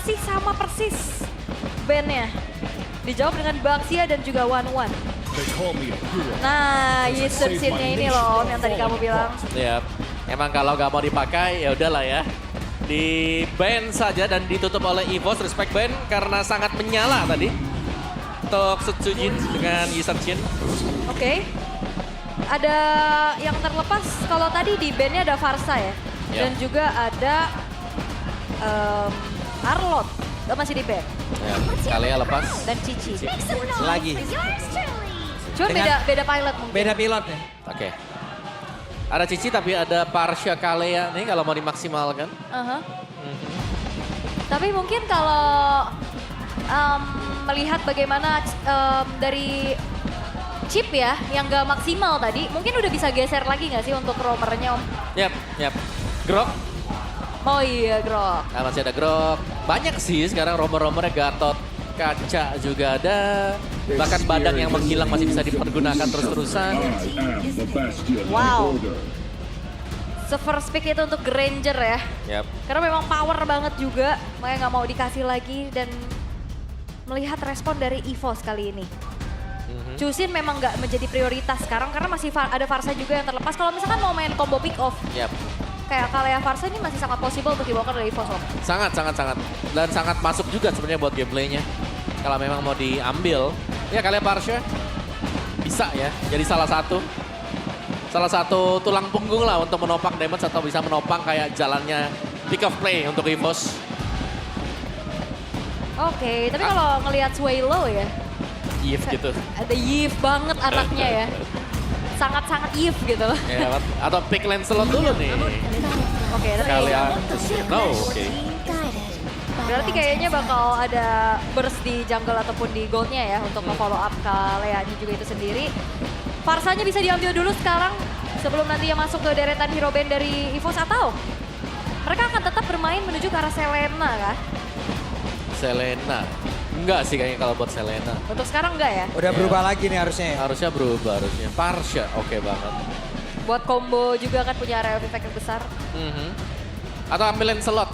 masih sama persis bandnya. Dijawab dengan Baxia dan juga One One. Nah, user scene-nya ini loh Om yang tadi kamu bilang. Yap. Emang kalau nggak mau dipakai ya udahlah ya. Di ban saja dan ditutup oleh EVOS. Respect ban karena sangat menyala tadi. Untuk Setsujin dengan user scene. Oke. Ada yang terlepas kalau tadi di bandnya ada Farsa ya. Yap. Dan juga ada Arlot. Masih di band. Ya, Kalea lepas. Dan Cici. Lagi. Cuman Dengan- beda pilot mungkin. Beda pilot ya. Oke. Ada Cici tapi ada Parsha Kalea nih kalau mau dimaksimalkan. Aha. Tapi mungkin kalau melihat bagaimana dari chip ya yang gak maksimal tadi, mungkin udah bisa geser lagi gak sih untuk roamernya Om? Yap, yap. Grok. Oh iya Grok. Nah, masih ada Grok. Banyak sih sekarang romer-romernya. Gatot, Kaca juga ada. Bahkan Badang yang menghilang masih bisa dipergunakan terus-terusan. Wow. Se-first pick itu untuk Granger ya. Yap. Karena memang power banget juga, makanya nggak mau dikasih lagi dan melihat respon dari EVOS kali ini. Chusin memang nggak menjadi prioritas sekarang karena masih ada Farsa juga yang terlepas. Kalau misalkan mau main combo pick off, Yap. kayak Kalea Farsa ini masih sangat possible untuk dibawa dari EVOS Om. Sangat. Dan sangat masuk juga sebenarnya buat gameplaynya. Kalau memang mau diambil. Ya Kalea Parsha bisa ya. Jadi salah satu tulang punggung lah untuk menopang damage atau bisa menopang kayak jalannya pick of play untuk EVOS. Oke, tapi kalau ngelihat Swaylo ya, Yif gitu. ada Yif banget anaknya ya. Sangat-sangat Yif gitu loh. Ya, atau pick Lancelot dulu nih. Oke, tapi Kalea. No, oke. berarti kayaknya bakal ada burst di jungle ataupun di goldnya ya untuk nge-follow up Kaleanya juga itu sendiri. Farsanya bisa diambil dulu sekarang sebelum nantinya masuk ke deretan hero band dari EVOS atau mereka akan tetap bermain menuju ke arah Selena kah? Selena. Enggak sih kayaknya kalau buat Selena. Untuk sekarang enggak ya? Udah berubah lagi nih harusnya ya. Harusnya berubah harusnya. Parsha oke banget. Buat combo juga kan punya area of effect yang besar. Atau ambil Lancelot.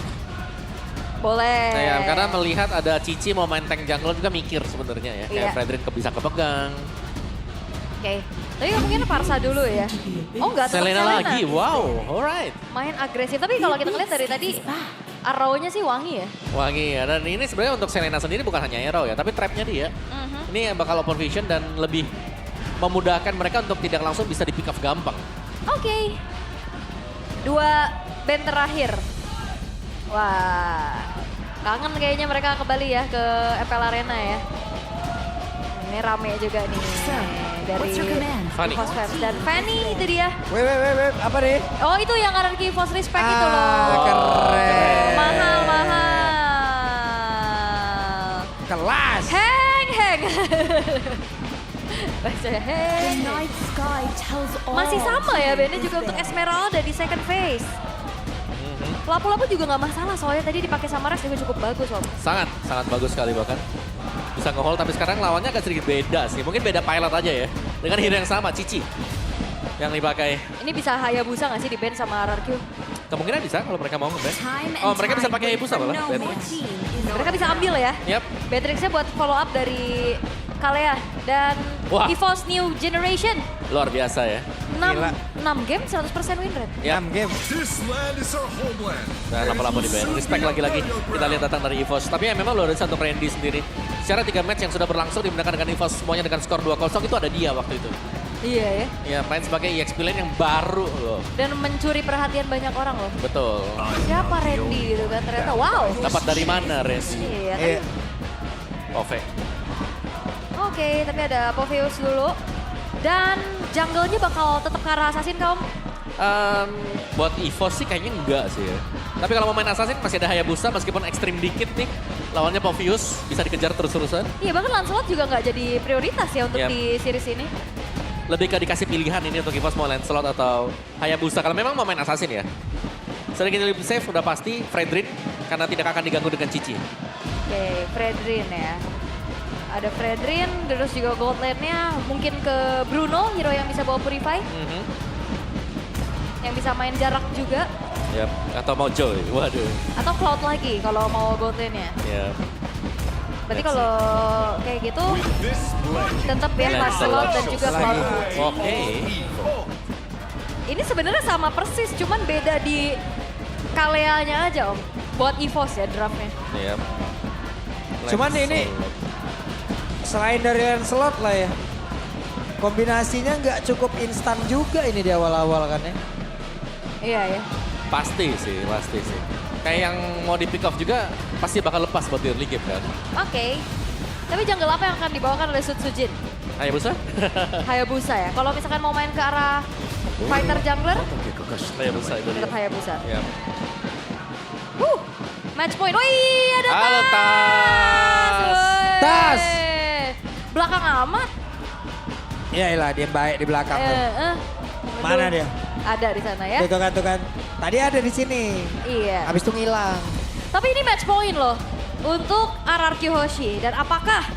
Boleh. Nah, ya, karena melihat ada Cici mau main tank jungle juga mikir sebenarnya ya. Kayak Iya. Fredrin bisa kepegang. Oke. Tapi mungkin Farsa dulu ya. Oh enggak, tetap Selena lagi, wow, alright. Main agresif. Tapi kalau kita lihat dari tadi, arrow-nya sih wangi ya. Wangi ya, dan ini sebenarnya untuk Selena sendiri bukan hanya arrow ya, tapi trapnya dia. Ini bakal open vision dan lebih memudahkan mereka untuk tidak langsung bisa di pick up gampang. Oke. 2 band terakhir. Wah, kangen kayaknya mereka kembali ya ke FPL Arena ya. Ini rame juga nih dari Fanny. EVOS fans. Dan Fanny itu dia. Wait, apa nih? Oh itu yang kanan ke EVOS Respect itu loh. Keren. Mahal. Kelas. Heng. Bacanya heng. Masih sama ya bandnya juga untuk Esmeralda di second phase. Lapu-lapu juga nggak masalah soalnya tadi dipakai sama Rex juga cukup bagus Om. Sangat bagus sekali bahkan. Bisa nge-hold tapi sekarang lawannya agak sedikit beda sih. Mungkin beda pilot aja ya. Dengan hero yang sama, Cici. Yang dipakai. Ini bisa Hayabusa nggak sih di band sama RRQ? Kemungkinan bisa kalau mereka mau nge-ban. Oh mereka bisa pakai Hayabusa malah. Mereka bisa ambil ya. Yap. Beatrixnya buat follow up dari Kalea dan Wah. EVOS New Generation. Luar biasa ya. 6 game 100% win rate. Ya. 6 game. This land is our homeland. Nah, lama-lama di ban. Respect lagi-lagi. Kita lihat datang dari EVOS. Tapi ya memang luar biasa untuk Randy sendiri. Secara 3 match yang sudah berlangsung dimenangkan dengan EVOS semuanya dengan skor 2-0 itu ada dia waktu itu. Iya ya. Ya main sebagai EXP lane yang baru loh. Dan mencuri perhatian banyak orang loh. Betul. Siapa Randy gitu kan ternyata wow. Dapat dari mana Randy? Iya. Tapi, Iya. Ove. Oke, tapi ada Apotheus dulu. Dan jungle-nya bakal tetap ke arah Assassin kaum. Buat EVOS sih kayaknya enggak sih ya. Tapi kalau mau main Assassin masih ada Hayabusa meskipun ekstrim dikit nih. Lawannya Povius bisa dikejar terus-terusan. Iya bahkan Lancelot juga nggak jadi prioritas ya untuk Yap. di series ini. Lebih ke dikasih pilihan ini untuk EVOS mau Lancelot atau Hayabusa. Kalau memang mau main Assassin ya. Sedikit lebih safe udah pasti Fredrin karena tidak akan diganggu dengan Cici. Oke, Fredrin ya. Ada Fredrin, terus juga gold lane-nya mungkin ke Bruno, hero yang bisa bawa Purify. Yang bisa main jarak juga. Yap. Atau mau Joy, waduh. Atau Cloud lagi kalau mau gold lane-nya. Yap. Berarti Let's kalau kayak gitu With this blade, tetap ya Lancelot dan juga Cloud. Oke. Ini sebenarnya sama persis, cuman beda di Kalea-nya aja Om. Buat EVOS ya draftnya. Yap. Cuman ini selain dari Lancelot lah ya. Kombinasinya nggak cukup instan juga ini di awal-awal kan ya. Iya ya. Pasti sih. Kayak yang mau di pick off juga pasti bakal lepas buat di early game kan. Oke. Tapi jungle apa yang akan dibawakan oleh Sutsujin? Ayo Busa. Hayabusa ya. Kalau misalkan mau main ke arah fighter jungler, Ayo Busa itu dia. tetap Hayabusa. Yap. Match point. Wih, ada Halo, Tas. Woi. Tas. Belakang amat. Ya iyalah dia baik di belakang tuh. Mana dia? Ada di sana ya. Tuh kan. Tadi ada di sini. Iya. Habis itu ngilang. Tapi ini match point loh untuk RRQ Hoshi. Dan apakah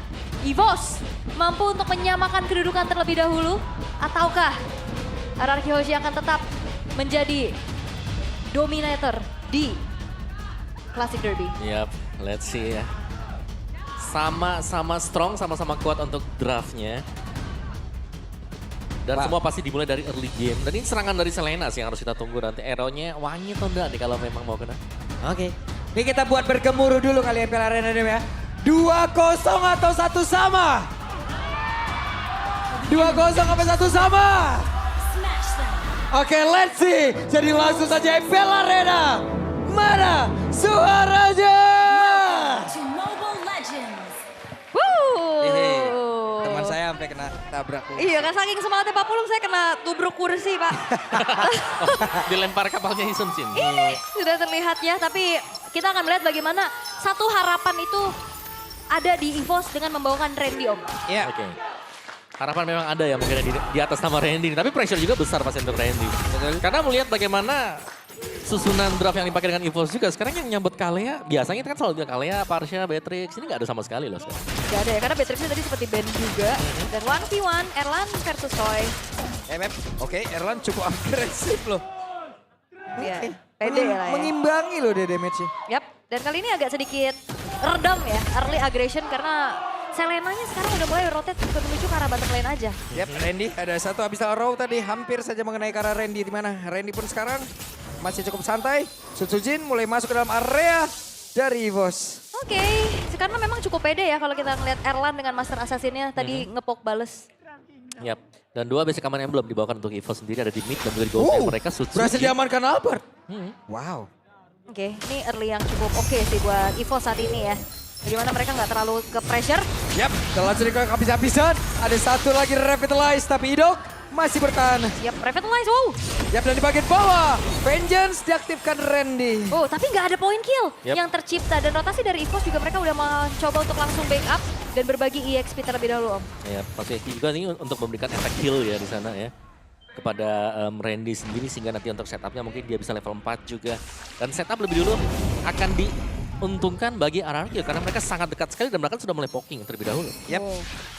EVOS mampu untuk menyamakan kedudukan terlebih dahulu? Ataukah RRQ Hoshi akan tetap menjadi dominator di Classic Derby? Yap, let's see ya. Sama-sama strong, sama-sama kuat untuk draftnya. Dan Pak. semua pasti dimulai dari early game. Dan ini serangan dari Selena sih yang harus kita tunggu nanti. Arrow-nya wangi atau enggak nih kalau memang mau kena. Oke. Ini kita buat bergemuruh dulu kali ya Piala Arena ini ya. 2-0 atau 1 sama? 2-0 apa 1 sama? Oke, let's see. Jadi langsung saja Piala Arena. Mana suaranya? To Mobile Legends. Teman saya sampai kena tabrak. Iya kan saking semangatnya Pak Pulung saya kena tubruk kursi Pak. Dilempar kapalnya Hisun Shin. Ini sudah terlihat ya, tapi kita akan melihat bagaimana satu harapan itu ada di EVOS dengan membawakan Randy Om. Iya. Oke. Harapan memang ada ya mungkin di atas nama Randy. Tapi pressure juga besar pasti untuk Randy. Karena melihat bagaimana susunan draft yang dipakai dengan EVOS juga. Sekarang yang nyambut Kalea, biasanya kita kan selalu bilang Kalea, Parsha, Beatrix. Ini nggak ada sama sekali loh sekarang. Gak ada ya, karena Beatrixnya tadi seperti band juga. Dan 1v1, Erlan versus Toy. Mep, oke Erlan cukup agresif loh. Iya, pede lah ya. Mengimbangi loh dia damage-nya. Yap, dan kali ini agak sedikit redam ya, early aggression karena Selenanya sekarang udah mulai rotate menuju ke arah bottom lane aja. Yap, Randy ada satu habis row tadi hampir saja mengenai ke arah Randy di mana Randy pun sekarang masih cukup santai. Sutsujin mulai masuk ke dalam area dari EVOS. Oke, karena memang cukup pede ya kalau kita ngeliat Erlan dengan Master Assassin-nya tadi ngepok bales. Yap. Dan dua basic command yang belum dibawakan untuk EVOS sendiri ada di mid dan juga di gold lane mereka Sutsujin. Berhasil diamankan Albert. Wow. Oke, ini early yang cukup oke sih buat EVOS saat ini ya. Bagaimana mereka nggak terlalu ke pressure. Yap, telah sedikit habis-habisan. Ada satu lagi revitalize tapi Idok masih bertahan. Yap, revitalize, wow. Yap, dan di bagian bawah Vengeance diaktifkan Randy. Oh, tapi nggak ada point kill Yap. yang tercipta. Dan rotasi dari EVOS juga mereka udah mencoba untuk langsung backup dan berbagi EXP terlebih dahulu Om. Ya, pasti juga ini untuk memberikan efek kill ya di sana ya. Kepada Randy sendiri sehingga nanti untuk setupnya mungkin dia bisa level 4 juga. Dan setup lebih dulu akan diuntungkan bagi RRQ karena mereka sangat dekat sekali dan mereka sudah mulai poking terlebih dahulu. Yap,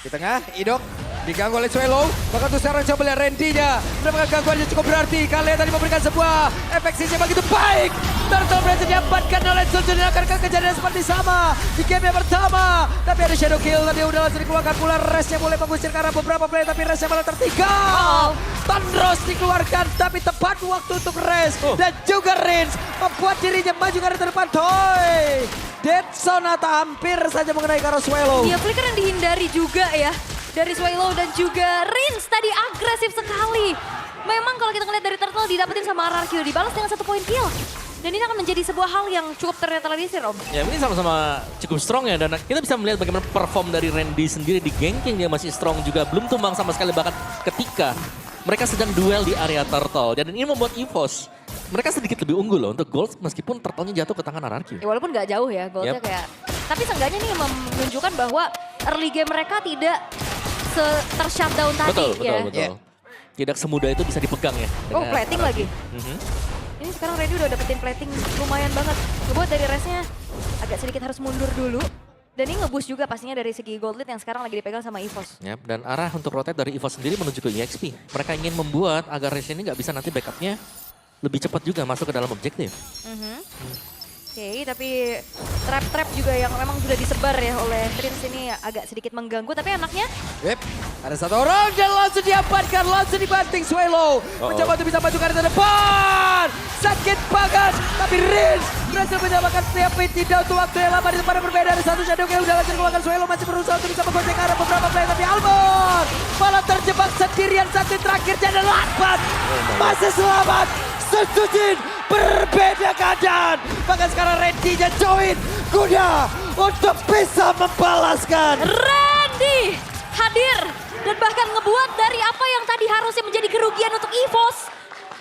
di tengah Idok diganggu oleh Swallow. Bahkan tuh sekarang coba lihat Randy-nya. Mendapatkan gangguannya cukup berarti. Kalian tadi memberikan sebuah efek sisi yang begitu baik. Turtle berhasil diamankan oleh Sutsujin. Akankah kejadian seperti sama di game yang pertama. Tapi ada shadow kill tadi udah langsung dikeluarkan pula. Resnya mulai mengusir karena beberapa player tapi resnya malah tertinggal. Thundros dikeluarkan tapi tepat waktu untuk res. Dan juga Rins membuat dirinya maju ke arah depan. Toy. Dead Sonata hampir saja mengenai Karo Swallow. Iya, flicker yang dihindari juga ya. Dari Swallow dan juga Rins tadi agresif sekali. Memang kalau kita ngeliat dari Turtle didapetin sama RRQ, dibalas dengan 1 point kill. Dan ini akan menjadi sebuah hal yang cukup ternetralisir Om. Ya ini sama-sama cukup strong ya dan kita bisa melihat bagaimana perform dari Randy sendiri di ganking dia masih strong juga. Belum tumbang sama sekali bahkan ketika mereka sedang duel di area Turtle. Dan ini membuat EVOS mereka sedikit lebih unggul loh untuk gold meskipun Turtle-nya jatuh ke tangan RRQ. Ya, walaupun nggak jauh ya goldnya Yep. kayak. Tapi seenggaknya nih menunjukkan bahwa early game mereka tidak ter-shutdown tadi Betul, ya. betul. Tidak semudah itu bisa dipegang ya. Oh, dengan plating RRQ. lagi. Ini sekarang Randy udah dapetin plating lumayan banget. Ngebuat dari resnya agak sedikit harus mundur dulu. Dan ini nge-boost juga pastinya dari segi gold lead yang sekarang lagi dipegang sama EVOS. Yap, dan arah untuk rotate dari EVOS sendiri menuju ke EXP. Mereka ingin membuat agar race ini nggak bisa nanti backupnya lebih cepat juga masuk ke dalam objektif. Oke, tapi trap-trap juga yang memang sudah disebar ya oleh Prince ini agak sedikit mengganggu. Tapi anaknya Yep. Ada satu orang dan langsung diamankan, langsung dibanting Swelo. Mencoba untuk bisa maju ke arah depan. Sakit banget, tapi Rins berhasil menyamakan setiap pin. Tidak untuk waktu yang lama di tempat yang berbeda. Ada satu Shadow yang udah langsung dikeluarkan. Swelo masih berusaha untuk bisa menggocek ke arah beberapa player. Tapi Albert malah terjebak sendirian satu terakhir dan lambat. Masih selamat. Sujin berbeda keadaan. Bahkan sekarang Randy-nya join kuda untuk bisa membalaskan. Randy hadir dan bahkan ngebuat dari apa yang tadi harusnya menjadi kerugian untuk EVOS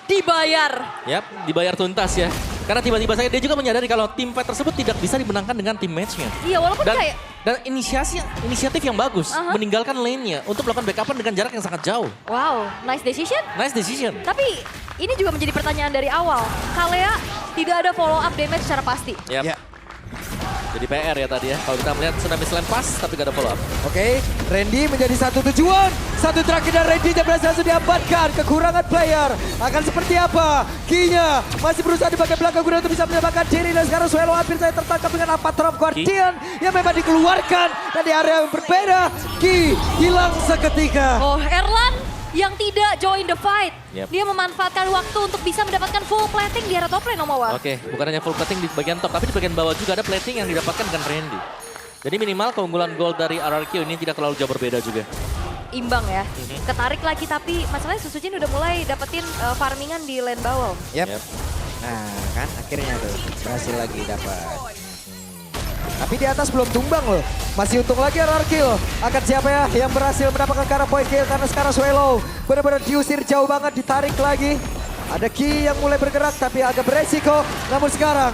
dibayar. Yap, dibayar tuntas ya. Karena tiba-tiba saja dia juga menyadari kalau tim fight tersebut tidak bisa dimenangkan dengan tim match-nya. Iya, walaupun kayak Dan inisiatif yang bagus, meninggalkan lane-nya untuk melakukan backupan dengan jarak yang sangat jauh. wow, nice decision. Nice decision. Tapi ini juga menjadi pertanyaan dari awal. Kalea tidak ada follow up damage secara pasti. Yap. Ya. Jadi PR ya tadi ya. Kalau kita melihat Tsunami Slam pas tapi gak ada follow up. Oke, Randy menjadi satu tujuan. Satu terakhir dan Randy-nya berhasil diamankan. Kekurangan player. Akan seperti apa? Kinya masih berusaha di bagian belakang guna untuk bisa menyelamatkan diri. Dan sekarang Swelo hampir saya tertangkap dengan Apatrop Guardian. Yang memang dikeluarkan. Dan di area yang berbeda. Ki hilang seketika. Oh, Erlan yang tidak join the fight. Yep. Dia memanfaatkan waktu untuk bisa mendapatkan full plating di area top lane, Omawa. Oke, bukan hanya full plating di bagian top, tapi di bagian bawah juga ada plating yang didapatkan dengan Randy. Jadi minimal keunggulan gold dari RRQ ini tidak terlalu jauh berbeda juga. Imbang ya. Ketarik lagi tapi masalahnya Susujin udah mulai dapetin farmingan di lane bawah. Yap. Yep. Nah kan akhirnya tuh berhasil lagi dapat. Tapi di atas belum tumbang loh. Masih untung lagi RRQ. Akan siapa ya yang berhasil mendapatkan cara point kill. Karena sekarang Swelo benar-benar diusir jauh banget. Ditarik lagi. Ada Ki yang mulai bergerak tapi agak beresiko. Namun sekarang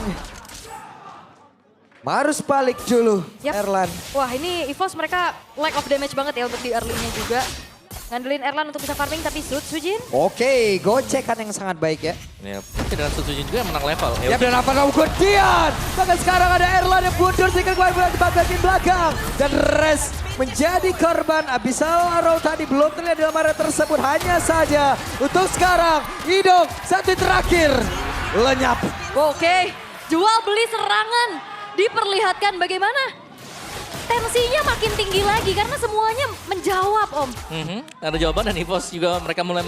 harus balik dulu Yap. Erlan. Wah, ini EVOS mereka lack of damage banget ya untuk di early-nya juga. Ngandelin Erlan untuk bisa farming tapi Sujin. Oke, gocekan yang sangat baik ya. Yep. Tapi dengan Sujin juga yang menang level. Ya dan apa kamu Guardian. Bahkan sekarang ada Erlan yang mundur sehingga gue di bagian belakang. Dan Res menjadi korban. Abyssal Arrow tadi belum terlihat dalam area tersebut. Hanya saja untuk sekarang Idok satu terakhir. Lenyap. Oke, jual beli serangan. Diperlihatkan bagaimana tensinya makin tinggi lagi karena semuanya menjawab, Om. Ada jawaban dan EVOS juga mereka mulai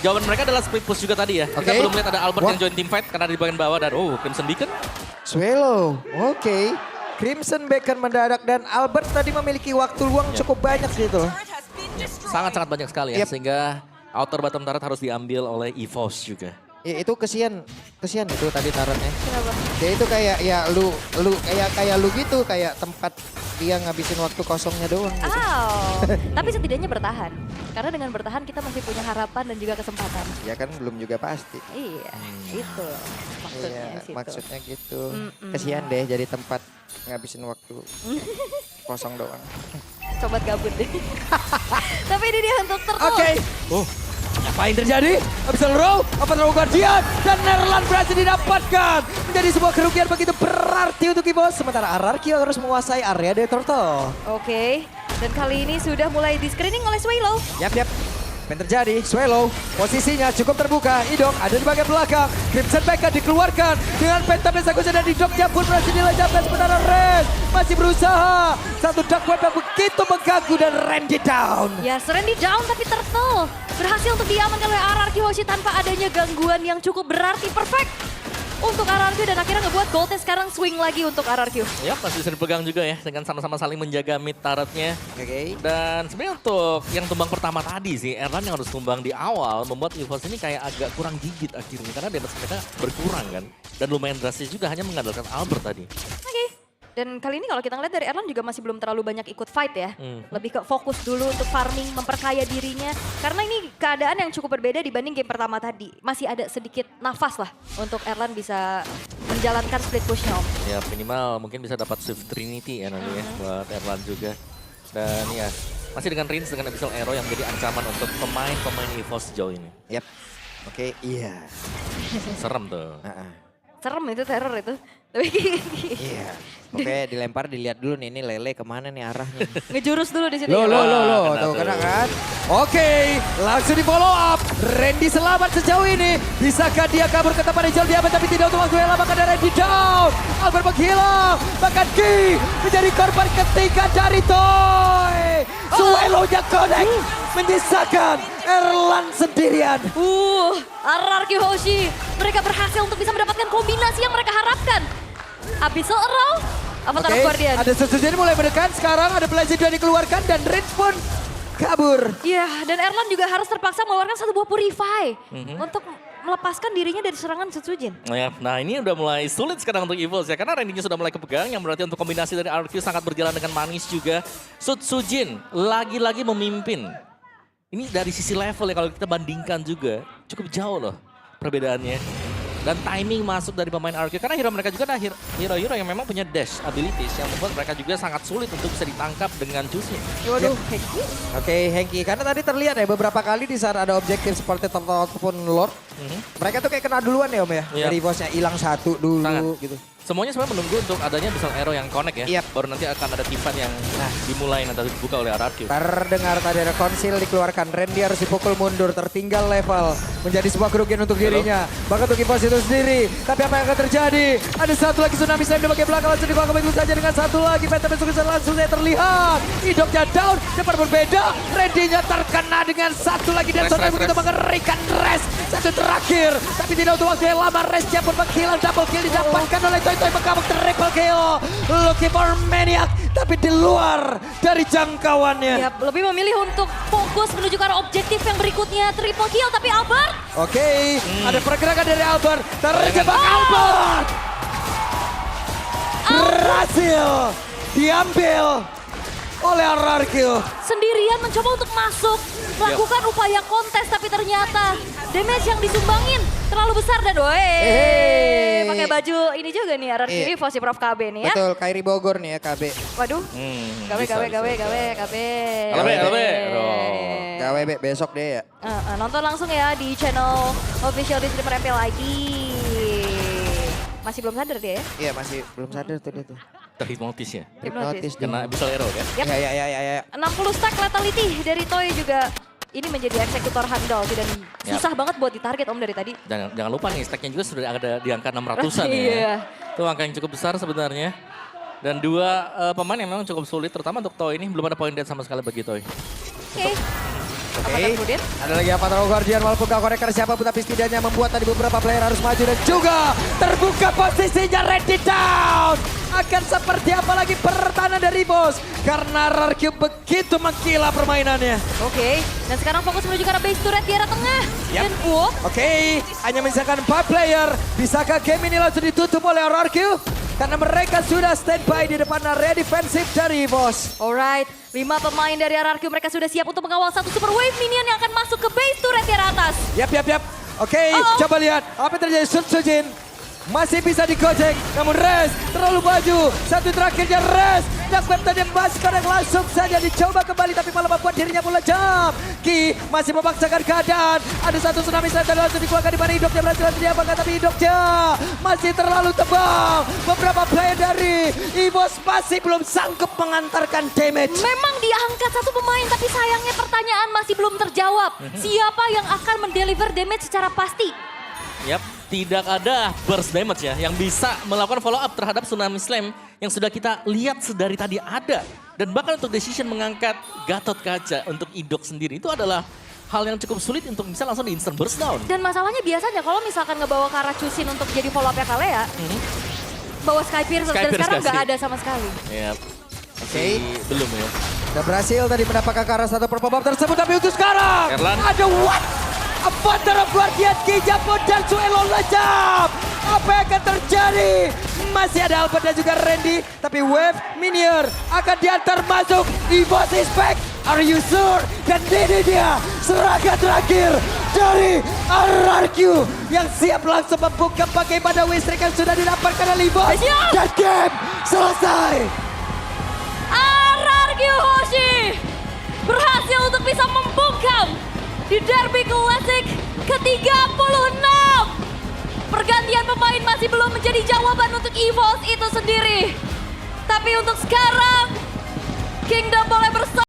jawaban mereka adalah split push juga tadi ya. Kita Oke. belum lihat ada Albert Wah. yang join team fight karena di bagian bawah dan Crimson Beacon. Swelo, oke. Crimson Beacon mendadak dan Albert tadi memiliki waktu luang cukup banyak gitu loh. Sangat-sangat banyak sekali ya Yep. sehingga outer bottom turret harus diambil oleh EVOS juga. Ya, itu kesian itu tadi taruhnya. Kenapa? Ya itu kayak ya lu kayak lu gitu kayak tempat dia ngabisin waktu kosongnya doang gitu. Tapi setidaknya bertahan. Karena dengan bertahan kita masih punya harapan dan juga kesempatan. Ya kan belum juga pasti. Iya, itu maksudnya Iya, situ. maksudnya gitu. Kesian deh jadi tempat ngabisin waktu kosong doang. Sobat gabut deh. Tapi ini dia untuk Turtle. Oke. Apa yang terjadi? Abyssal Row, Apatrop Guardian, dan Erlan berhasil didapatkan. Menjadi sebuah kerugian begitu berarti untuk EVOS. Sementara RRQ harus menguasai area dari Turtle. Oke, dan kali ini sudah mulai di screening oleh Swelo. Yap. Apa yang terjadi? Swelo, posisinya cukup terbuka. Idok ada di bagian belakang. Crimson Beacon dikeluarkan dengan Phantom Execution dan Idoknya pun berhasil dilenyapkan. Sementara Red masih berusaha. Satu dark web yang begitu mengganggu dan Randy down. Ya, Randy down tapi Turtle berhasil untuk diamankan oleh RRQ Hoshi tanpa adanya gangguan yang cukup berarti. Perfect untuk RRQ dan akhirnya ngebuat goldnya sekarang swing lagi untuk RRQ. Ya masih bisa dipegang juga ya dengan sama-sama saling menjaga mid turretnya. Oke. Dan sebenarnya untuk yang tumbang pertama tadi sih, Erlan yang harus tumbang di awal membuat EVOS ini kayak agak kurang gigit akhirnya. Karena damage mereka berkurang kan. Dan lumayan drastis juga hanya mengandalkan Albert tadi. Oke. Dan kali ini kalau kita ngeliat dari Erlan juga masih belum terlalu banyak ikut fight ya. Lebih ke fokus dulu untuk farming, memperkaya dirinya. Karena ini keadaan yang cukup berbeda dibanding game pertama tadi. Masih ada sedikit nafas lah untuk Erlan bisa menjalankan split push-nya, Om. Ya minimal mungkin bisa dapat Swift Trinity ya nanti ya buat Erlan juga. Dan ya masih dengan Rins dengan Abyssal Arrow yang menjadi ancaman untuk pemain-pemain EVOS sejauh ini. Yap. Oke, iya. Serem tuh. serem itu, teror itu. Tapi Iya. Oke, dilempar dilihat dulu nih ini Lele kemana nih arahnya. ngejurus dulu di situ. Loh, ya. kena tuh tuh. kena kan? Oke, langsung di follow up. Randy selamat sejauh ini. Bisakah dia kabur ke tempat Angel Diamond tapi tidak untuk waktu yang lama karena Randy down. Albert menghilang, bahkan Ki menjadi korban ketiga dari Toy. Suelo-nya connect, menyisakan Erlan sendirian. RRQ Hoshi. Mereka berhasil untuk bisa mendapatkan kombinasi yang mereka harapkan. Abyssal Arrow, Avatar Oke, Guardian. ada Setsujin mulai mendekat. Sekarang ada Blazing sudah dikeluarkan dan Rich pun kabur. Iya, dan Erlan juga harus terpaksa mengeluarkan satu buah Purify untuk melepaskan dirinya dari serangan Setsujin. Nah ini udah mulai sulit sekarang untuk EVOS ya. Karena range-nya sudah mulai kepegang. Yang berarti untuk kombinasi dari RQ sangat berjalan dengan manis juga. Setsujin lagi-lagi memimpin. Ini dari sisi level ya kalau kita bandingkan juga. Cukup jauh loh perbedaannya. Dan timing masuk dari pemain RQ. Karena hero mereka juga ada hero-hero yang memang punya dash abilities. Yang membuat mereka juga sangat sulit untuk bisa ditangkap dengan Jusin. Waduh, Oke, Hengki. Karena tadi terlihat ya beberapa kali di saat ada objektif seperti Turtle ataupun Lord. Mereka tuh kayak kena duluan ya Om ya. Iya. Dari bosnya hilang satu dulu Sangat. gitu. Semuanya sebenarnya menunggu untuk adanya Abyssal Arrow yang connect ya. Yap. Baru nanti akan ada Tivan yang dimulai nanti dibuka oleh RRQ. Terdengar tadi ada konsil dikeluarkan. Randy harus dipukul mundur. Tertinggal level. Menjadi sebuah kerugian untuk dirinya. Bahkan untuk Evos itu sendiri. Tapi apa yang akan terjadi? Ada satu lagi Tsunami Slam di bagian belakang. Langsung dikeluarkan begitu saja dengan satu lagi. Phantom Execution langsung saya terlihat. Idoknya down. Cepat berbeda. Randy-nya terkena dengan satu lagi. Dan Tsunami begitu mengerikan rest. Satu terakhir. Tapi tidak untuk waktu yang lama. Restnya pun menghilang. Double kill didapatkan oleh Toy Toy. Mengamuk triple kill. Looking for Maniac. Tapi di luar dari jangkauannya. ya, lebih memilih untuk fokus menuju ke arah objektif yang berikutnya. Triple kill, tapi Albert. Oke, ada pergerakan dari Albert. Terjebak Albert. Berhasil diambil oleh RRQ. Sendirian mencoba untuk masuk. Melakukan upaya kontes, tapi ternyata damage yang disumbangin terlalu besar. Dan Hey. pakai baju ini juga nih RRQ Iya. Evo si Prof KB nih ya. Betul, Kairi Bogor nih ya KB. Waduh, gawe. LB. KW besok deh ya. Nonton langsung ya di channel official di streamer MP lagi. Masih belum sadar dia ya? Iya masih belum sadar tuh dia tuh. Terhipnotis ya. Hipnotis. Kena Abyssal Arrow kan. Yap. Ya. 60 stack lethality dari Toy juga. Ini menjadi eksekutor handal dan susah banget buat ditarget Om dari tadi. Jangan lupa nih stacknya juga sudah ada di angka 600-an ya. Iya. Itu angka yang cukup besar sebenarnya. Dan dua pemain yang memang cukup sulit terutama untuk Toy ini belum ada point dead sama sekali bagi Toy. Oke. Oke, Avatar kemudian? ada lagi Avatar Guardian walaupun gak koneker siapapun tapi setidaknya membuat tadi beberapa player harus maju dan juga terbuka posisinya Randy down. Akan seperti apa lagi pertahanan dari bos karena RRQ begitu menggila permainannya. Oke. Dan sekarang fokus menuju ke arah base turret di arah tengah. Yap. Dan Oke, hanya menyisakan 4 player. Bisakah game ini langsung ditutup oleh RRQ? Karena mereka sudah standby di depan area defensif dari bos. alright. 5 pemain dari RRQ mereka sudah siap untuk mengawal satu super wave minion yang akan masuk ke base turret di arah atas. Yap. Oke, coba lihat apa yang terjadi. Sujin masih bisa digojek, namun Res terlalu maju. Satu terakhirnya Res. Nakbeb tadi yang Baskar yang langsung saja dicoba kembali tapi malah membuat dirinya melejam. Ki masih memaksakan keadaan. Ada satu tsunami slam langsung dikeluarkan di mana Idoknya berhasil diapakan tapi Idoknya masih terlalu tebal. Beberapa player dari EVOS masih belum sanggup mengantarkan damage. Memang diangkat satu pemain tapi sayangnya pertanyaan masih belum terjawab. Siapa yang akan mendeliver damage secara pasti? Yap, tidak ada burst damage ya yang bisa melakukan follow up terhadap Tsunami Slam yang sudah kita lihat sedari tadi ada. Dan bahkan untuk decision mengangkat Gatot Kaca untuk Idok sendiri itu adalah hal yang cukup sulit untuk bisa langsung di instant burst down. Dan masalahnya biasanya kalau misalkan ngebawa ke arah Chusin untuk jadi follow up-nya Kalea, bawa Sky Pierce dan Pierce sekarang nggak kasih. ada sama sekali. Yap. Oke. Belum ya. Sudah berhasil tadi mendapatkan ke arah satu perpobam tersebut tapi untuk sekarang Erlan. ada what? Avatar Guardian Kijapon dan Suelo lejam. Apa yang akan terjadi? Masih ada Albert dan juga Randy. Tapi wave minion akan diantar masuk. EVOS is back. Are you sure? Dan ini dia serangan terakhir dari RRQ yang siap langsung membuka bagaimana listrik yang sudah didapatkan oleh EVOS. Siap. Dan game selesai. RRQ Hoshi berhasil untuk bisa membungkam di Derby Classic ke-36. Pergantian pemain masih belum menjadi jawaban untuk EVOS itu sendiri. Tapi untuk sekarang, Kingdom boleh bersama.